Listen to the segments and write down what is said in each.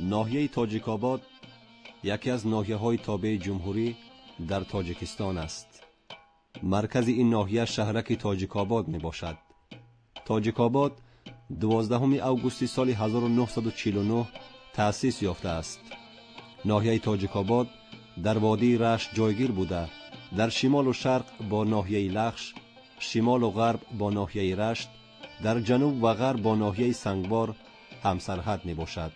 ناحیه تاجیک‌آباد یکی از ناحیه‌های تابع جمهوری در تاجیکستان است. مرکز این ناحیه شهرک تاجیک‌آباد می باشد. تاجیک‌آباد 12 اوگوست سال 1949 تأسیس یافته است. ناحیه تاجیک‌آباد در وادی رشت جایگیر بوده، در شمال و شرق با ناحیه لخش، شمال و غرب با ناحیه رشت، در جنوب و غرب با ناحیه سنگبار همسرحد می باشد.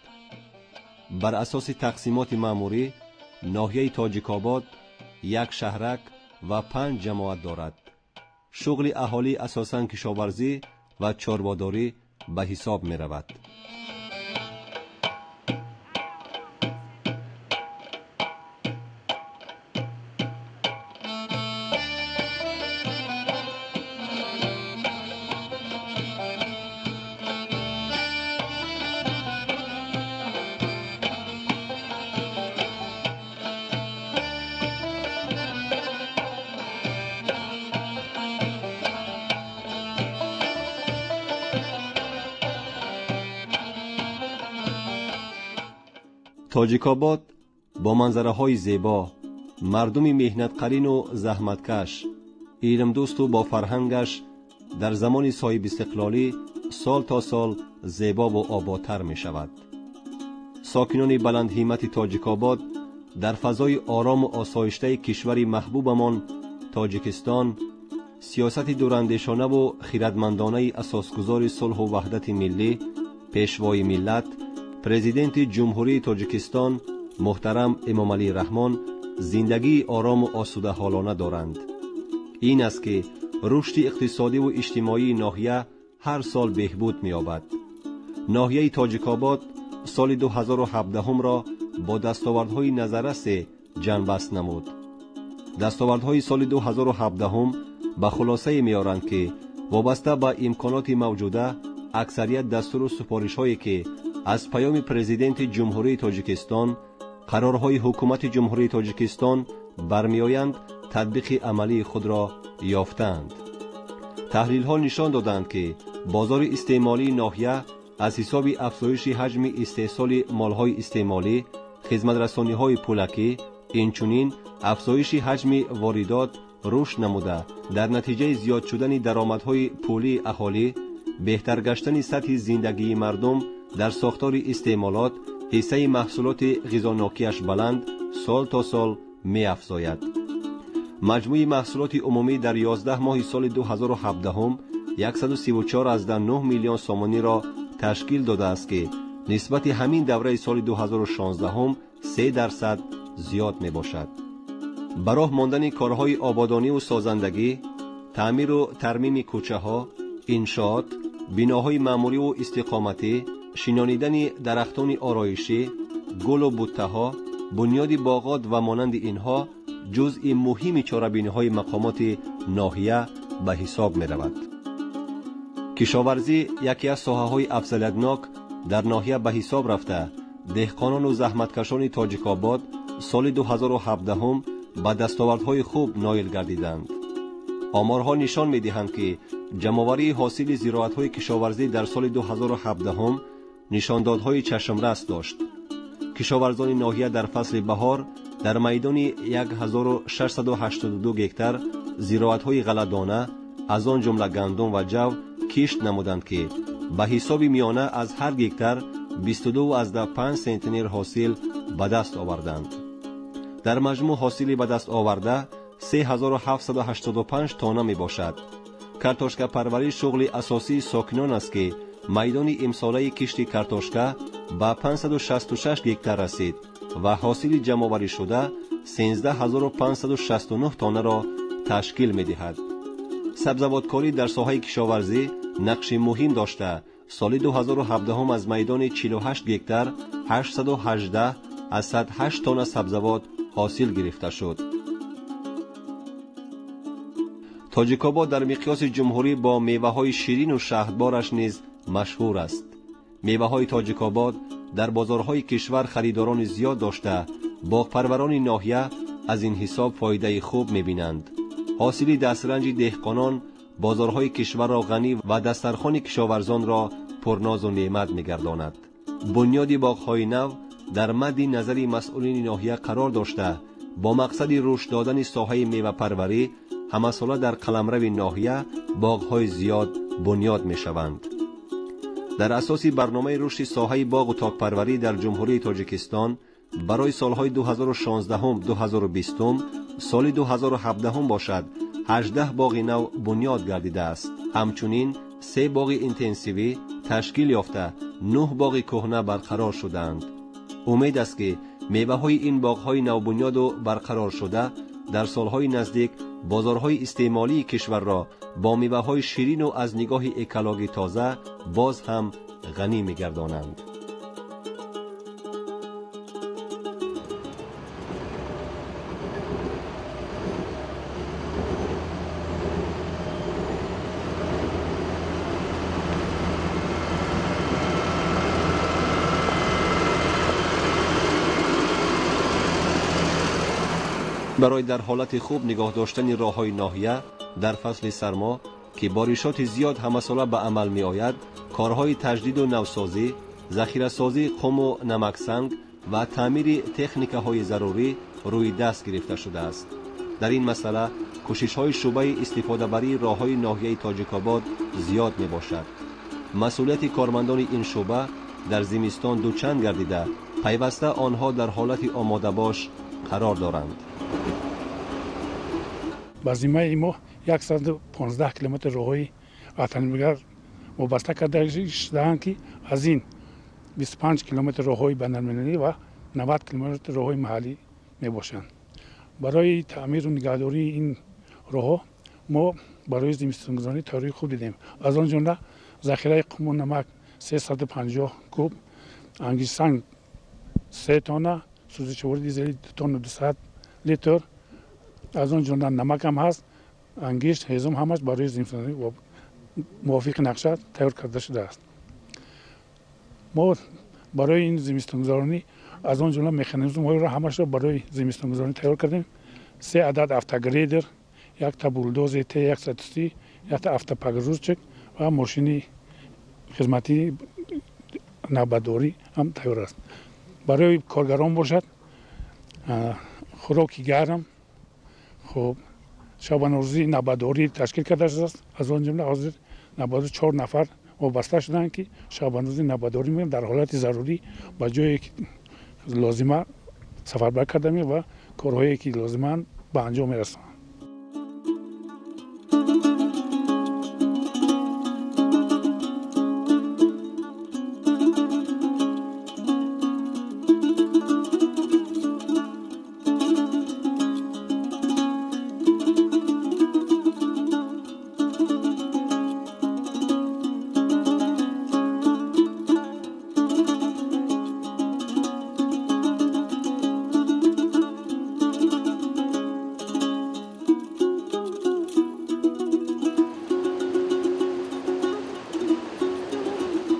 بر اساس تقسیمات مأموری ناحیه تاجیک‌آباد یک شهرک و 5 جماعت دارد. شغل اهالی اساساً کشاورزی و چاره‌داری به حساب می رود. تاجیک‌آباد با منظره‌های زیبا، مردم مهنت‌قرین و زحمتکش، علم‌دوست و با فرهنگش در زمان صاحب استقلالی سال تا سال زیبا و آبادتر می‌شود. ساکنان بلند همت تاجیک‌آباد در فضای آرام و آسایشته کشور محبوبمان تاجیکستان سیاست دوراندیشانه و خردمندانه اساسگذار صلح و وحدت ملی، پیشوای ملت پرزیدنت جمهوری تاجیکستان محترم امامعلی رحمان زندگی آرام و آسوده حالانه دارند. این است که رشد اقتصادی و اجتماعی ناحیه هر سال بهبود می‌یابد. ناحیه تاجیک‌آباد سال 2017 را با دستاوردهای نظررس جنبست نمود. دستاوردهای سال 2017 به خلاصه می‌آورند که وابسته به امکانات موجوده اکثریت دستور و سفارش‌هایی که از پیام پرزیدنت جمهوری تاجیکستان، قرارهای حکومت جمهوری تاجیکستان برمیآیند تطبیق عملی خود را یافتند. تحلیل ها نشان دادند که بازار استعمالی ناحیه از حساب افزایش حجم استحصال مالهای استعمالی، خدمت رسانی های پولکی، اینچنین افزایش حجم واردات رشد نموده، در نتیجه زیاد شدن درآمدهای پولی اهالی، بهتر گشتن سطح زندگی مردم در ساختار استعمالات، حصه محصولات غذاناکیش بلند سال تا سال می افزاید. مجموع محصولات عمومی در 11 ماه سال 2017 134.9 میلیون سومانی را تشکیل داده است که نسبت همین دوره سال 2016 3% زیاد می باشد. برای ماندن کارهای آبادانی و سازندگی، تعمیر و ترمیم کوچه ها، انشاءات، بناهای معمولی و استقامتی، شنانیدن درختان آرایشی، گل و بوته ها، بنیاد باغات و مانند اینها جزء مهم چاره‌بینی‌های مقامات ناحیه به حساب می رود. کشاورزی یکی از ساحه‌های افضلیت‌ناک در ناحیه به حساب رفته، دهقانان و زحمتکشان تاجیک‌آباد سال 2017 به دستاوردهای خوب نایل گردیدند. آمارها نشان می‌دهند که جمع‌آوری حاصل زراعت‌های کشاورزی در سال 2017 نشاندادهای چشمرس داشت. کشاورزان ناحیه در فصل بهار در میدان 1682 هکتار زراعت‌های غله‌دانه از آن جمله گندم و جو کشت نمودند که به حساب میانه از هر هکتار 22.5 سنتنر حاصل به دست آوردند. در مجموع حاصل به دست آورده 3785 تانه می باشد. کارتوشکا پروری شغل اساسی ساکنان است که میدان امساله کشت کارتوشکا به 566 هکتار رسید و حاصل جمع‌آوری شده 13569 تانه را تشکیل می دهد. سبزوادکاری در ساحه کشاورزی نقش مهم داشته سال 2017 از میدان 48 هکتار 818 از 108 تانه سبزوات حاصل گرفته شد. تاجیک‌آباد در مقیاس جمهوری با میوه‌های شیرین و شهدبارش نیز مشهور است. میوه‌های تاجیک‌آباد در بازارهای کشور خریداران زیاد داشته، باغپروران ناحیه از این حساب فایده خوب می‌بینند. حاصل دسترنج دهقانان بازارهای کشور را غنی و دسترخوان کشاورزان را پرناز و نعمت می‌گرداند. بنیاد باغ‌های نو در مد نظر مسئولین ناحیه قرار داشته با مقصد رشد دادن ساحه میوه پروری همساله در قلمرو ناحیه باغ‌های زیاد بنیاد می‌شوند. در اساس برنامه رشد ساحه باغ و تاک پروری در جمهوری تاجیکستان برای سالهای 2016 هم 2020 سال 2017 هم باشد 18 باغ نو بنیاد گردیده است. همچنین 3 باغ اینتنسیوی تشکیل یافته 9 باغ کهنه برقرار شدند. امید است که میوه های این باغ های نو بنیاد و برقرار شده در سالهای نزدیک بازارهای استعمالی کشور را با میوه های شیرین و از نگاه اکولوژی تازه باز هم غنی می‌گردانند. برای در حالت خوب نگاه داشتن راه‌های ناحیه در فصل سرما که بارشات زیاد همساله به عمل می آید، کارهای تجدید و نوسازی، ذخیره سازی خم و نمک سنگ و تعمیر تکنیک‌های ضروری روی دست گرفته شده است. در این مسئله کوشش‌های شعبه استفاده بری راه‌های ناحیه تاجیک‌آباد زیاد می باشد. مسئولیت کارمندان این شعبه در زمستان دوچند گردیده پیوسته آنها در حالت آماده باش قرار دارند. با ذمه ما 115 کیلومتر راههای اتنمیگر وابسته کرده شده‌اند که از این 25 کیلومتر راههای بین‌المللی و 90 کیلومتر راههای محلی میباشند. برای تعمیر و نگهداری این راهها ما برای زمستانگذاری تیاری خوب دیدیم. از آن جمله ذخیره خم و نمک 350 کوب، انگیز سنگ 3 تانه، سوزشوار دیزل 2 تن و 200 لیتر، از آن جمله نمک هم هست، انگشت هیزم همش برای زمستانگذاری موافق نقشه تیار کرده شده است. ما برای این زمستانگذاری از آن جمله مکانیزم های را همش را برای زمستانگذاری تیار کردیم. 3 عدد افتگریدر، 1 تا بولدوز T130، 1 تا افتپگروزچک و ماشین خدمتی نبرداری هم تیار است. برای کارگران باشد خوراکی گرم، خب شبانه روزی نبرداری تشکیل کرده شده است. از آن جمله حاضر نبرد 4 نفر وابسته شدند که شبانه روزی نبرداری می‌کنند. در حالت ضروری با جایی که لازمه سفربری کرده می و کارهایی که لازمه به انجام می‌رسند.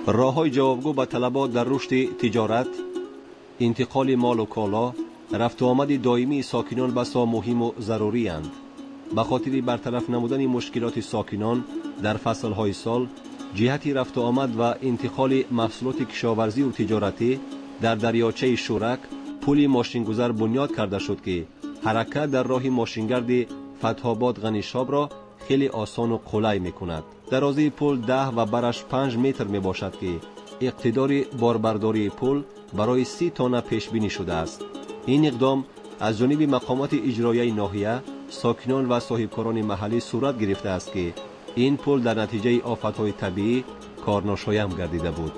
راه‌های جوابگو به طلبات در رشد تجارت، انتقال مال و کالا، رفت و آمد دائمی ساکنان بسا مهم و ضروری اند. به خاطر برطرف نمودن مشکلات ساکنان در فصلهای سال، جهت رفت و آمد و انتقال محصولات کشاورزی و تجارتی در دریاچه شورک پل ماشینگذر بنیاد کرده شد که حرکت در راه ماشینگرد فتح‌آباد غنیشاب را خیلی آسان و قلای می‌کند. درازی پل 10 و برش 5 متر می باشد که اقتدار باربرداری پل برای 30 تانه پیش بینی شده است. این اقدام از جانب مقامات اجرایی ناحیه، ساکنان و صاحبکاران محلی صورت گرفته است که این پل در نتیجه آفت‌های طبیعی کارناشایم گردیده بود.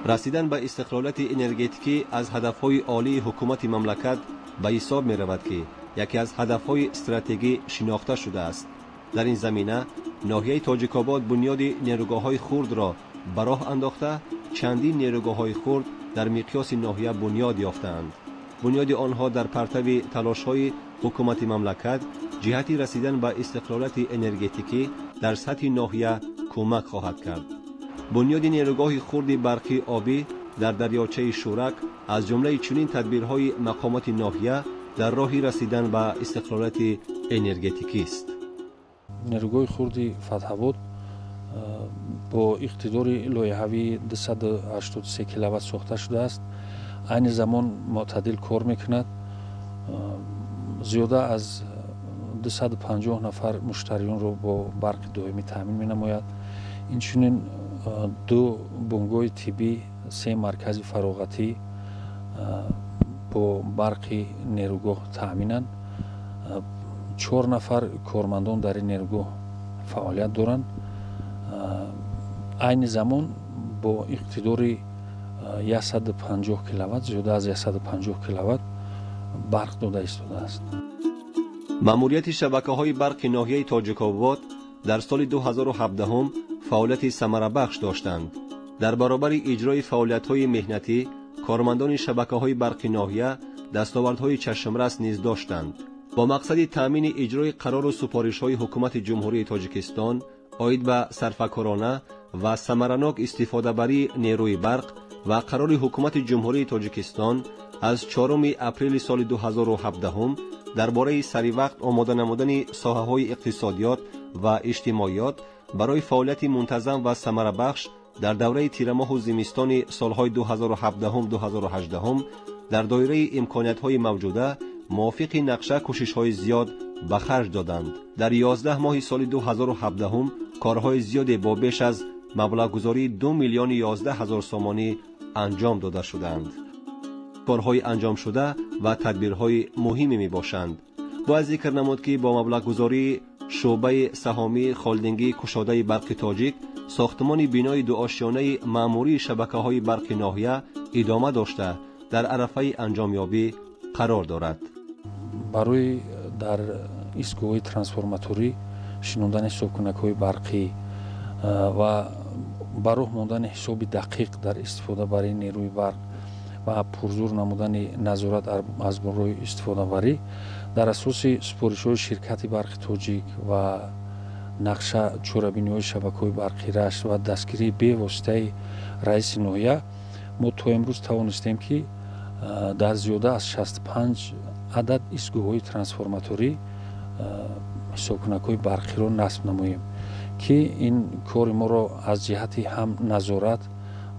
رسیدن به استقلالیت انرژتیکی از هدفهای عالی حکومت مملکت به حساب می رود که یکی از هدفهای استراتژی شناخته شده است. در این زمینه ناحیه تاجیک‌آباد بنیاد نیروگاه‌های خرد را به راه انداخته چندین نیروگاه‌های خرد در مقیاس ناحیه بنیاد یافتند. بنیاد آنها در پرتو تلاش‌های حکومت مملکت جهت رسیدن به استقلالیت انرژتیکی در سطح ناحیه کمک خواهد کرد. بنیاد نیروگاه خرد برقی آبی در دریاچه شورک از جمله چنین تدبیرهای مقامات ناحیه در راه رسیدن به استقلالیت انرژتیکی است. نیروگاه خرد فتح‌آباد با اقتدار لایحه‌ای 283 کیلووات ساخته شده است. عین زمان معتدل کار میکند. زیاده از 250 نفر مشتریان را با برق دائمی تامین می‌نماید. اینچنین 2 بنگاه طبی، 3 مرکز فراغتی با برق نیروگاه تامینند. 4 نفر کارمندان در این نیروگاه فعالیت دارند. عین زمان با اقتدار 150 کیلووات، زیاده از 150 کیلووات برق داده ایستاده است. ماموریت شبکه‌های برق ناحیه تاجیک‌آباد در سال 2017 فعالیت ثمره بخش داشتند. در برابر اجرای فعالیت‌های مهنتی، کارمندان شبکه‌های برق ناحیه دستاوردهای چشمرس نیز داشتند. با مقصد تامین اجرای قرار و سفارش‌های حکومت جمهوری تاجیکستان عاید به صرفه‌کارانه و ثمره‌ناک استفاده بری نیروی برق و قرار حکومت جمهوری تاجیکستان از 4 اپریل سال 2017 درباره سری وقت آماده نمودن ساحه‌های اقتصادیات و اجتماعیات برای فعالیت منتظم و ثمره بخش در دوره تیرماه و زمستان سالهای 2017-2018 در دایره امکانات‌های موجوده موافق نقشه کوشش‌های زیاد به خرج دادند. در 11 ماه سال 2017 کارهای زیادی با بیش از مبلغ گذاری 2 میلیون 11 هزار سامانی انجام داده شدند. کارهای انجام شده و تدبیرهای مهمی می باشند. باید ذکر نمود که با مبلغ گذاری شعبه سهامی خالدینگی کشاده برق تاجیک ساختمان بینای 2 آشیانه معموری شبکه‌های برق ناحیه ادامه داشته در عرصه انجامیابی قرار دارد. برای در ایستگاه‌های ترانسفورماتوری شنودن حسابکنک‌های برقی و براه ماندن حساب دقیق در استفاده برای نیروی برق و پرزور نمودن نظارت از برای استفاده بری در اساس سفارش‌های شرکت برق تاجیک و نقشه چورابینی‌های شبکه‌های برقی رشت و دستگیری به واسطه رئیس ناحیه ما تا امروز توانستیم که در زیاده از 65 عدد ایستگاه‌های ترانسفورماتوری حسابکنک‌های برقی را نصب نماییم که این کار ما را از جهت هم نظارت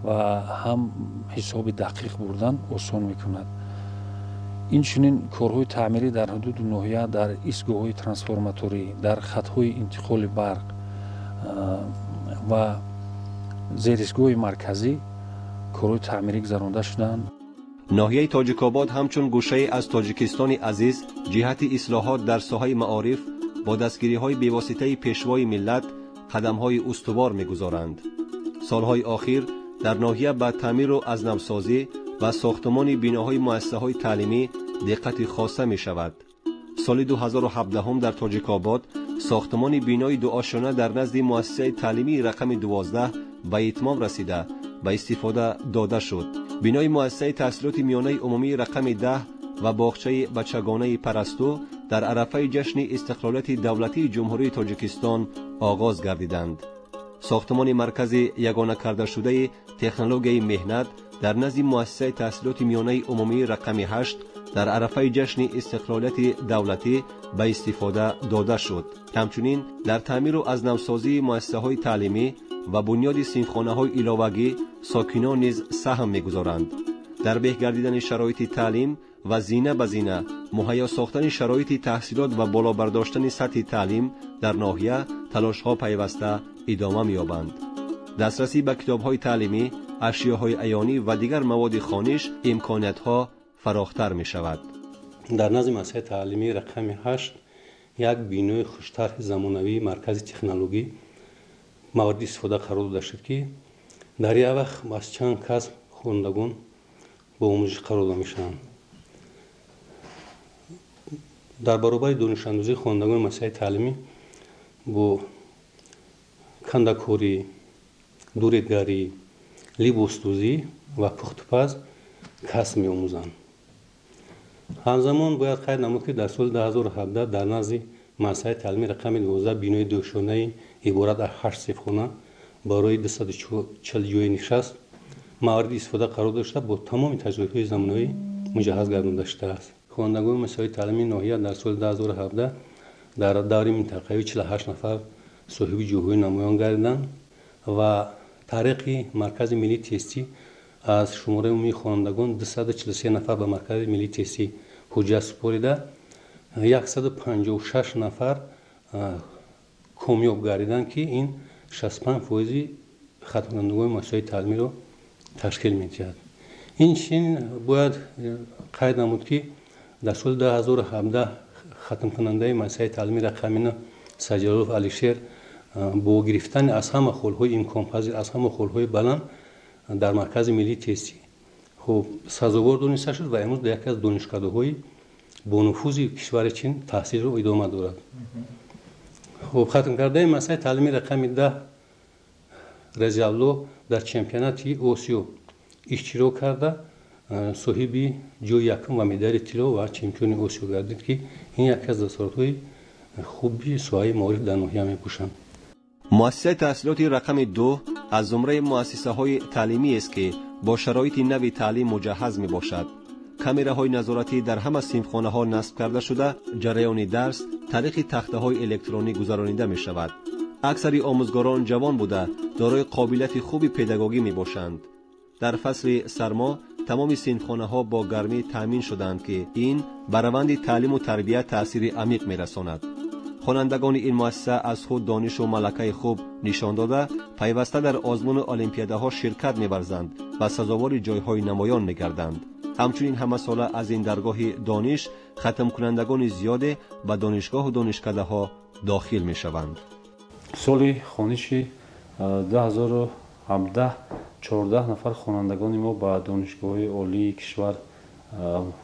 و هم حساب دقیق بردن آسان می‌کند. این چنین کارهای تعمیری در حدود ناحیه در ایستگاه‌های ترانسفورماتوری، در خط‌های انتقال برق و زیرایستگاه مرکزی کارهای تعمیری گذرانده شدند. ناحیه تاجیک‌آباد همچون گوشه از تاجیکستان عزیز جهت اصلاحات در ساحه معارف با دستگیری‌های بی‌واسطه پیشوای ملت قدم‌های استوار می‌گذارند. سالهای اخیر در ناحیه به تعمیر و ازنوسازی و ساختمان بیناهای مؤسسه‌های تعلیمی دقت خاصه می‌شود. سال 2017 در تاجیک‌آباد ساختمان بینای 2 آشیانه در نزد مؤسسه تعلیمی رقم 12 به اتمام رسیده به استفاده داده شد. بینای مؤسسه تحصیلات میانه عمومی رقم 10 و باغچه بچگانه پرستو در عرفه جشن استقلالیت دولتی جمهوری تاجیکستان آغاز گردیدند. ساختمان مرکز یگانه کرده شده تکنولوژی مهنت در نزد مؤسسه تحصیلات میانه عمومی رقم 8 در عرفه جشن استقلالیت دولتی به استفاده داده شد. همچنین در تعمیر و ازنوسازی مؤسسه‌های تعلیمی و بنیاد سینخانه‌های علاوگی ساکنان نیز سهم می‌گذارند. در بهگردیدن شرایط تعلیم و زینه به زینه مهیا ساختن شرایط تحصیلات و بالا برداشتن سطح تعلیم در ناحیه تلاش‌ها پیوسته ادامه می‌یابند. دسترسی به کتاب‌های تعلیمی، اشیاءهای عیانی و دیگر مواد خوانش امکانات‌ها فراختر می‌شود. در نظم مؤسسه تعلیمی رقم 8 یک بینای خوش‌طرح زمانوی مرکز تکنولوژی مورد استفاده قرار داده شد که дар як вақт аз чанд кас хондагон ба омӯзиш қарор дода мешаванд. дар баробари донишандозии хондагони муассисаи таълимӣ бо кандакорӣ, дуретгарӣ, либосдӯзӣ ва пухтупаз касб меомӯзанд. ҳамзамон бояд қайд намуд, ки дар соли 2017 дар назди муассисаи таълимии рақами 12 бинои дӯшонаи иборат аз 8 сифхона барои 240 ҷойи нишаст мавриди истифода қарор дошта бо тамоми таҷҳизотҳои замонавӣ муҷаҳҳаз гардонида шудааст. хондагони муассисаҳои таълимии ноҳия дар соли 2017 дар даври минтақавӣ 48 нафар соҳиби ҷойҳои намоён гардиданд ва тариқи маркази миллии тестӣ аз шумораи умумии хонандагон 243 нафар ба маркази миллии тестӣ ҳуҷҷат супорида 156 нафар комёб гардиданд, ки ин 65% хатмкунандагони муассисаҳои таълимиро ташкил медиҳад. инчунин бояд қайд намуд, ки дар соли 2017 хатмкунандаи муассисаи таълимии рақами 9 Саҷалов Алишер бо гирифтани аз ҳама холҳои имконпазир, аз ҳама холҳои баланд дар маркази миллии тестӣ хуб сазовор дониста шуд ва имрӯз яке аз донишкадаҳои бонуфузи кишвари чин таҳсилро идома дорад. хуб хатмкардаи муассисаи таълимии рақами 10 Резиалло дар чемпионати Осиё иштирок карда соҳиби ҷойи якум ва медали тилло ва чемпиони Осиё гардид, ки ин яке аз дасторатҳои хуби соҳаи маориф дар ноҳия мебошанд. муассисаи таҳсилоти рақами 2 аз зумраи муассисаҳои таълимиест, ки бо шароити нави таълим муҷаҳҳаз мебошад. камераҳои назоратӣ дар ҳама синфхонаҳо насб карда шуда, ҷараёни дарс тариқи тахтаҳои электронӣ гузаронида мешавад. аксари омӯзгорон ҷавон буда дорои қобилияти хуби педагогӣ мебошанд. дар фасли сармо тамоми синфхонаҳо бо гармӣ таъмин шуданд, ки ин ба раванди таълиму тарбия таъсири амиқ мерасонад. хонандагони ин муассиса аз худ донишу малакаи хуб нишон дода, пайваста дар озмуни олимпиадаҳо ширкат меварзанд ва сазовори ҷойҳои намоён мегарданд. ҳамчунин ҳамасола аз ин даргоҳи дониш хатмкунандагони зиёде ба донишгоҳу донишкадаҳо дохил мешаванд. соли хониши 2017 14 нафар хонандагони мо ба донишгоҳҳои олии кишвар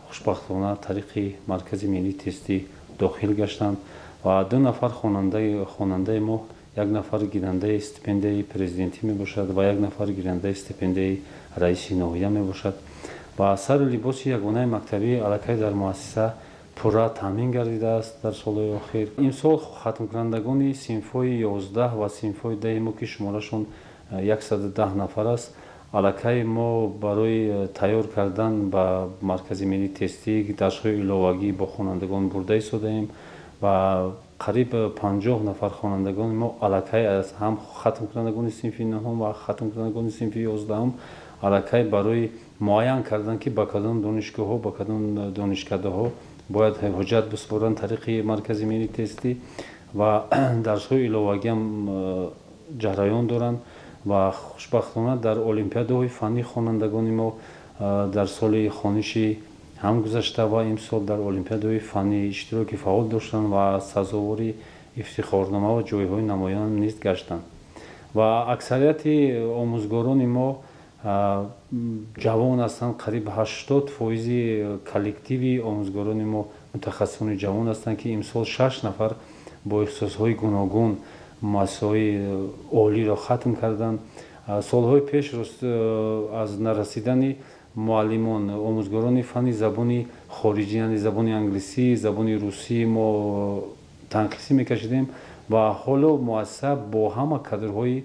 хушбахтона тариқи маркази миллии тестӣ дохил гаштанд ва 2 нафар хонандаи мо, 1 нафар гирандаи стипендияи президентӣ мебошад ва 1 нафар гирандаи стипендияи раиси ноҳия мебошад. ва сари либоси ягонаи мактабӣ аллакай дар муассиса пурра таъмин гардидааст дар солҳои охир. имсол хатмкунандагони синфҳои 11 ва синфҳои 10 мо, ки шуморашон 110 нафар аст, аллакай мо барои тайёр кардан ба маркази миллии тестӣ дарсҳои иловагӣ бо хонандагон бурда истодаем ва қариб 50 нафар хонандагони мо аллакай аз ҳам хатмкунандагони синфи 9 ва хатмкунандагони синфи 11 аллакай барои муайян кардан, ки ба кадом донишгоҳҳо, ба кадом донишкадаҳо бояд ҳуҷҷат бисупоранд тариқи маркази миллии тестӣ ва дарсҳои иловагиам ҷараён доранд. ва хушбахтона дар олимпиадаҳои фанни хонандагони мо дар соли хониши ҳам гузашта ва имсол дар олимпиадаҳои фанни иштироки фаъол доштанд ва сазовори ифтихорнома ва ҷойҳои намоён низ гаштанд. ва аксарияти омӯзгорони мо ҷавон ҳастанд. қариб 80% коллективи омӯзгорони мо мутахассисони ҷавон ҳастанд, ки имсол 6 нафар бо ихтисосҳои гуногун муассисаҳои олиро хатм карданд. солҳои пеш аз нарасидани муаллимон, омӯзгорони фанни забони хориҷӣ, яъне забони англисӣ, забони русӣ мо танқисӣ мекашидем ва ҳоло муассиса бо ҳама кадрҳои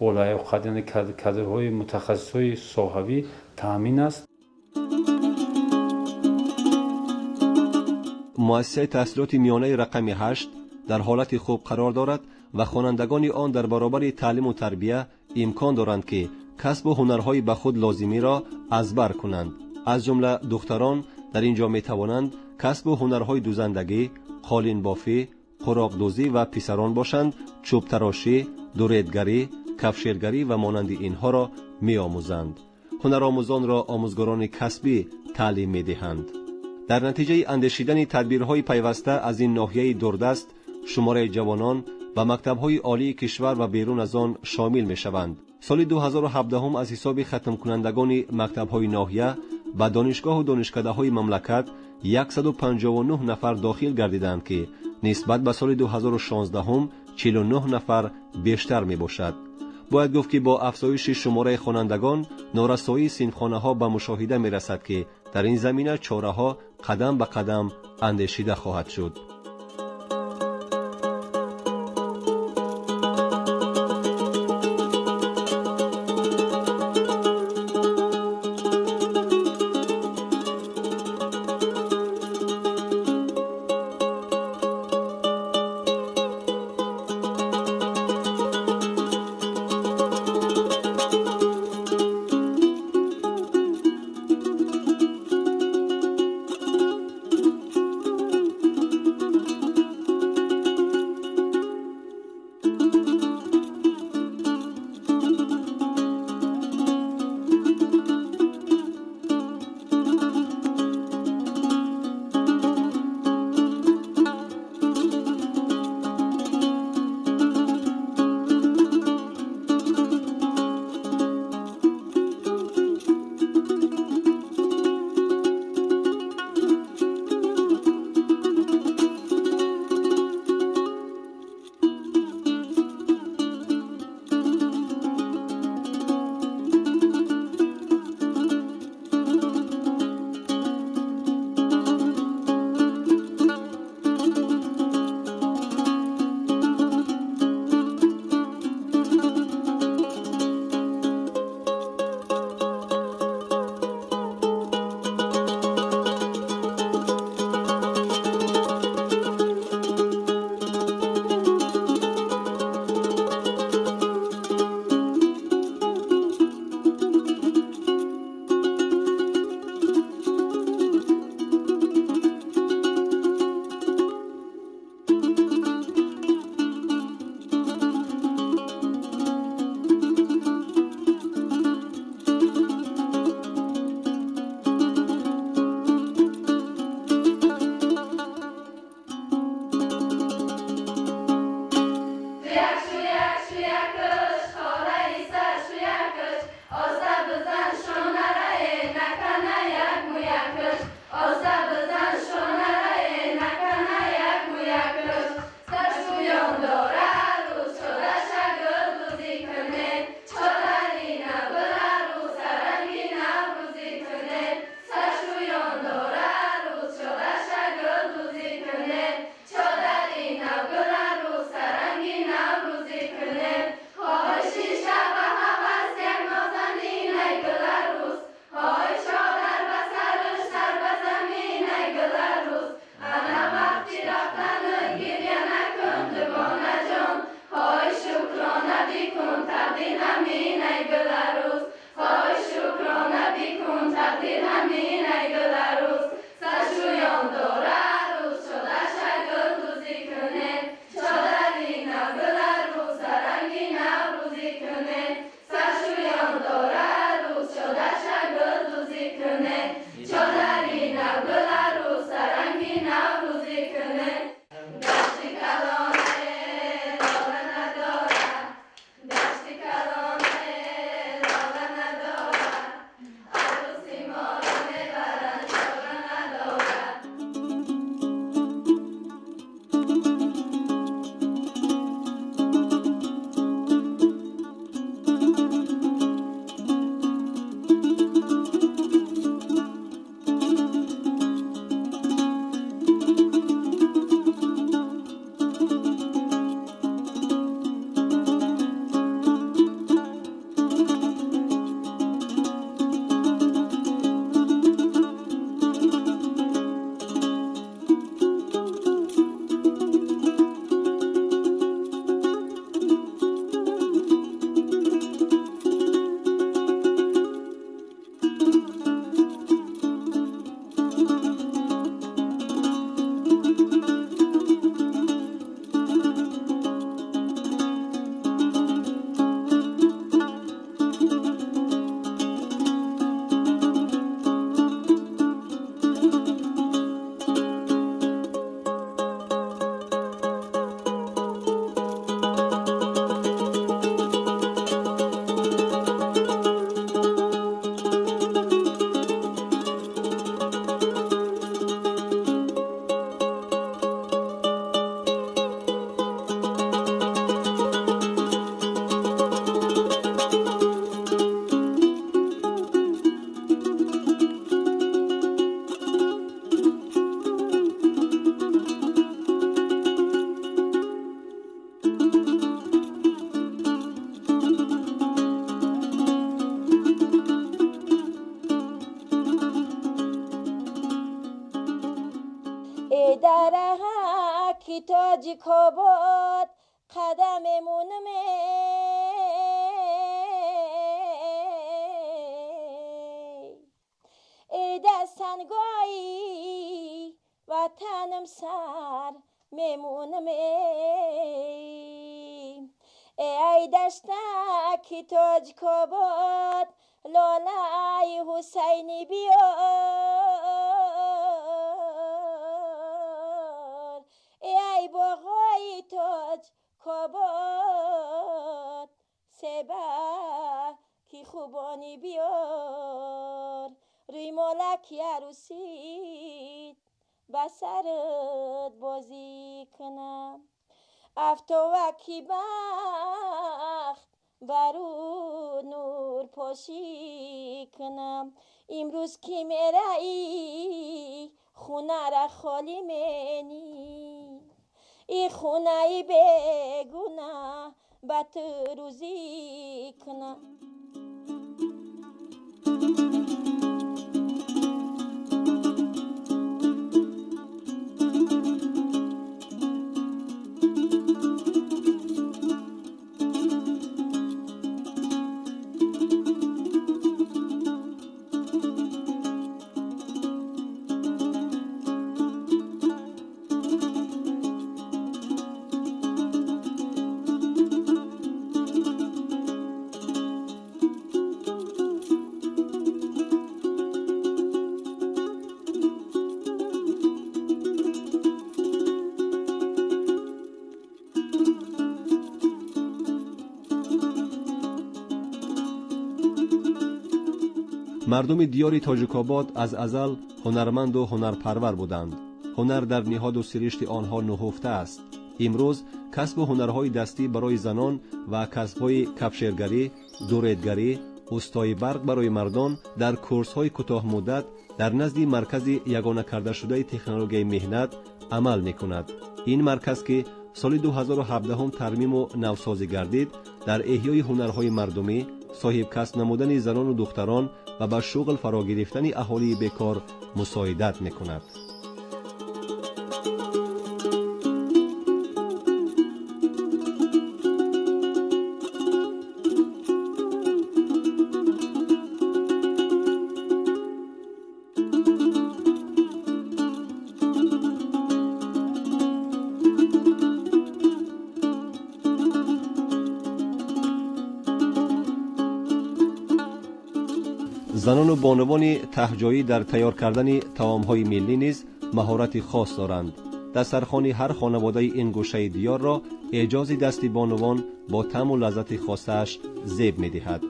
болаёқат, яъне кадрҳои мутахассисҳои соҳавӣ таъмин аст. муассисаи таҳсилоти миёнаи рақами 8 дар ҳолати хуб қарор дорад ва хонандагони он дар баробари таълиму тарбия имкон доранд, ки касбу ҳунарҳои ба худ лозимиро аз бар кунанд. аз ҷумла духтарон дар ин ҷо метавонанд касбу ҳунарҳои дузандагӣ, қолинбофӣ, қуроқдӯзӣ ва писарон бошанд, чӯбтарошӣ, дуретгарӣ, кафшергарӣ ва монанди инҳоро меомӯзанд. ҳунаромӯзонро омӯзгорони касбӣ таълим медиҳанд. дар натиҷаи андешидани тадбирҳои пайваста аз ин ноҳияи дурдаст, шумораи ҷавонон ба мактабҳои олии кишвар ва берун аз он шомил мешаванд. سال 2017 از حساب ختم کنندگان مکتب‌های ناحیه به دانشگاه و دانشکده‌های مملکت 159 نفر داخل گردیدند که نسبت به سال 2016 49 نفر بیشتر می باشد. باید گفت که با افزایش شماره خوانندگان نارسایی صنفخانه‌ها به مشاهده می رسد که در این زمینه چاره‌ها قدم به قدم اندیشیده خواهد شد. درها تاج کاباد قدممون ای دستنگایی وطنم سر میمونم ای دشتک تاج کاباد لالای حسینی بیار ای باغای تاج کاباد سبا کی خوبانی بیار روی مالک عروسیت بسرت بازی کنم افتوکی بخت برو نور پاشی کنم امروز کی میرایی خونه را خالی منی ای خونه ای بگونه بط روزی کنم مردم دیار تاجیک‌آباد از ازل هنرمند و هنرپرور بودند. هنر در نهاد و سرشت آنها نهفته است. امروز کسب هنرهای دستی برای زنان و کسب‌های کفشرگری، دوریدگری، استای برق برای مردان در کورس‌های کوتاه مدت در نزد مرکز یگانه کرده شده تکنولوژی مهنت عمل می‌کند. این مرکز که سال 2017 هم ترمیم و نوسازی گردید، در احیای هنرهای مردمی، صاحب کسب نمودن زنان و دختران و به شغل فرا گرفتن اهالی بیکار مساعدت می‌کند. زنان و بانوان تهجایی در تیار کردن طعام‌های ملی نیز مهارت خاص دارند. دسترخوان هر خانواده این گوشه دیار را اعجاز دست بانوان با طعم و لذت خاصش زیب می‌دهد.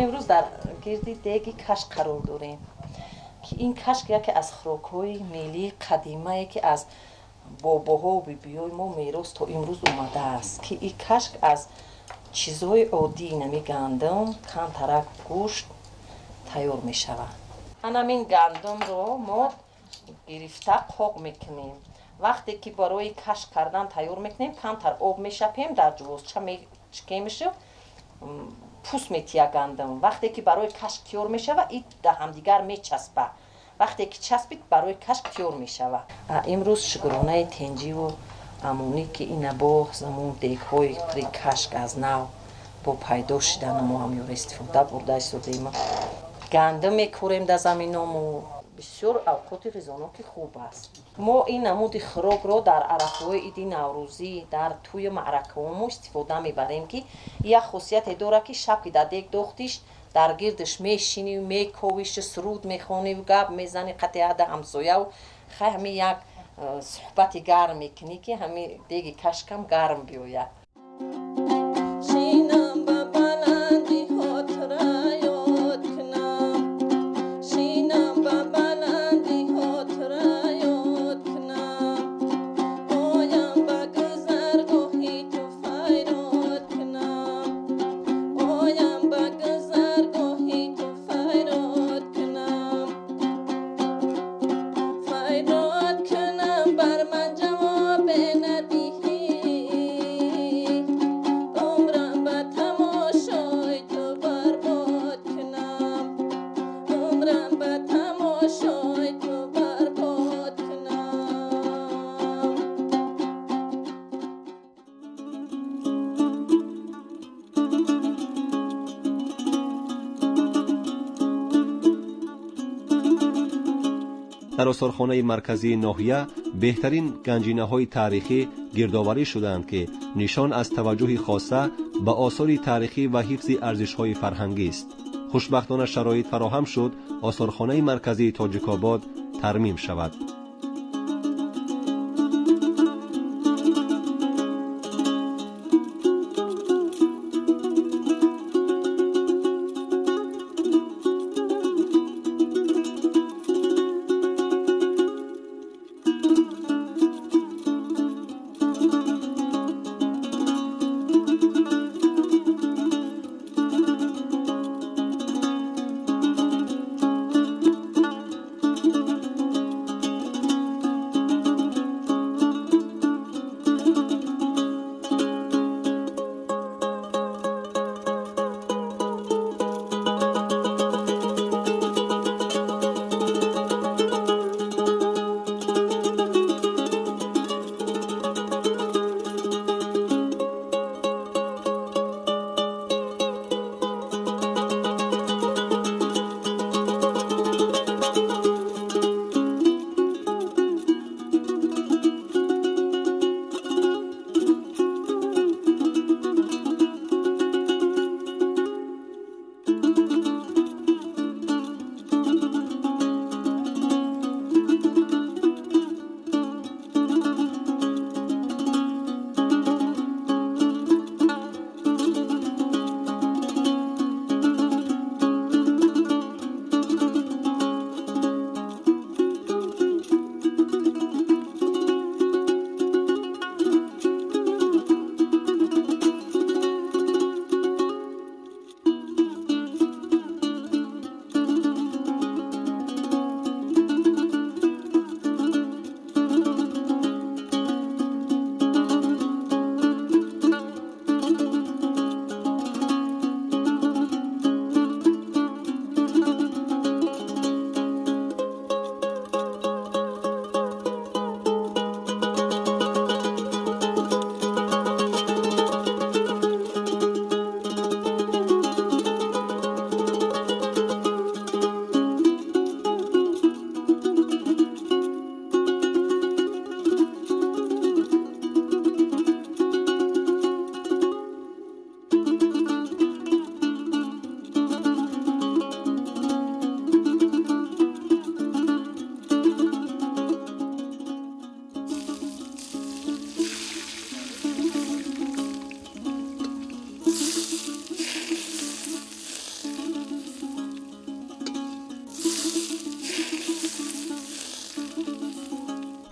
امروز در گردی دیگی کشک قرار داریم که این کشک یکی از خوراک‌های ملی قدیمه که از باباها و بیبیای ما میراث تا امروز اومده است که این کشک از چیزهای عادی نمی گندم کمترک گوشت تیار می شود. همین گندم رو ما گرفته قاق میکنیم. وقتی که برای کشک کردن تیار میکنیم کمتر آب میشپیم در جوزچه میشکیمش پوست میتیه گندم. وقتی که برای کشک تیار میشود این در همدیگر میچسبه. وقتی که چسبید برای کشک تیار میشود. امروز شکرانه تنجی و امونی که این با زمون دیگ‌های کشک از نو با پیدا شدن ما هم یور استفاده برده شدیم. گندم میکوریم در زمینام و بسیار اوقات رزاناکی خوب است. ما این نمود خوراک رو در عرفه‌های عید نوروزی در توی معرکه ما استفاده میبریم که یک خاصیت داره که شب که در دیگ دوختیش در گردش میشینی و میکویش سرود میخونی و گپ میزنی قطعه در همسایه و خیلی یک صحبت گرم میکنی که همین دیگه کشکم گرم بیاید. در آثارخانه مرکزی ناحیه بهترین گنجینه‌های تاریخی گردآوری شدند که نشان از توجه خاصه به آثار تاریخی و حفظ ارزش‌های فرهنگی است. خوشبختانه شرایط فراهم شد آثارخانه مرکزی تاجیک‌آباد ترمیم شود.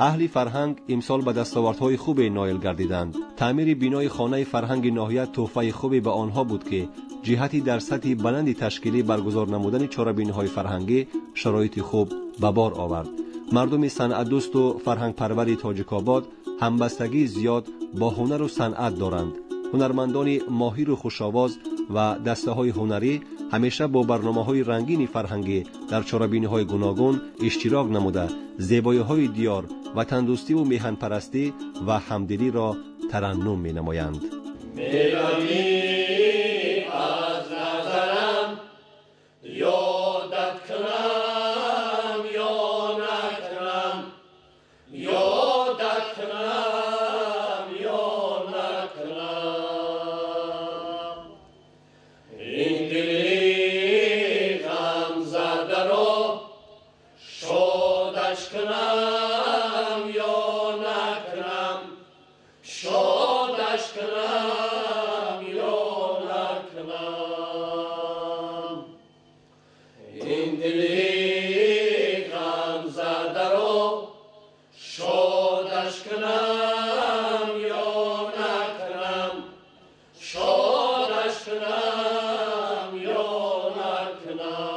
اهل فرهنگ امسال به دستاوردهای خوب نایل گردیدند. تعمیر بینای خانه فرهنگ ناحیه تحفه خوبی به آنها بود که جهتی در سطح بلند تشکیلی برگزار نمودن چهاربینی‌های فرهنگی شرایط خوب به بار آورد. مردم صنعت دوست و فرهنگ پرور تاجیک‌آباد همبستگی زیاد با هنر و صنعت دارند. هنرمندان ماهر و خوش‌آواز و دسته‌های هنری همیشه با برنامه‌های رنگین فرهنگی در چهاربینی‌های گوناگون اشتراک نموده زیبایی‌های دیار و تندرستی و میهن پرستی و همدلی را ترنم می‌نمایند. از نظرم یادت کنم یا نکنم، یادت کنم یا نکنم، این دلی غم زده را شادش کنم یا نکنم، شادش کنم یا نکنم، این دلی غم زده را شادش کنم یا نکنم، شادش کنم یا نکنم.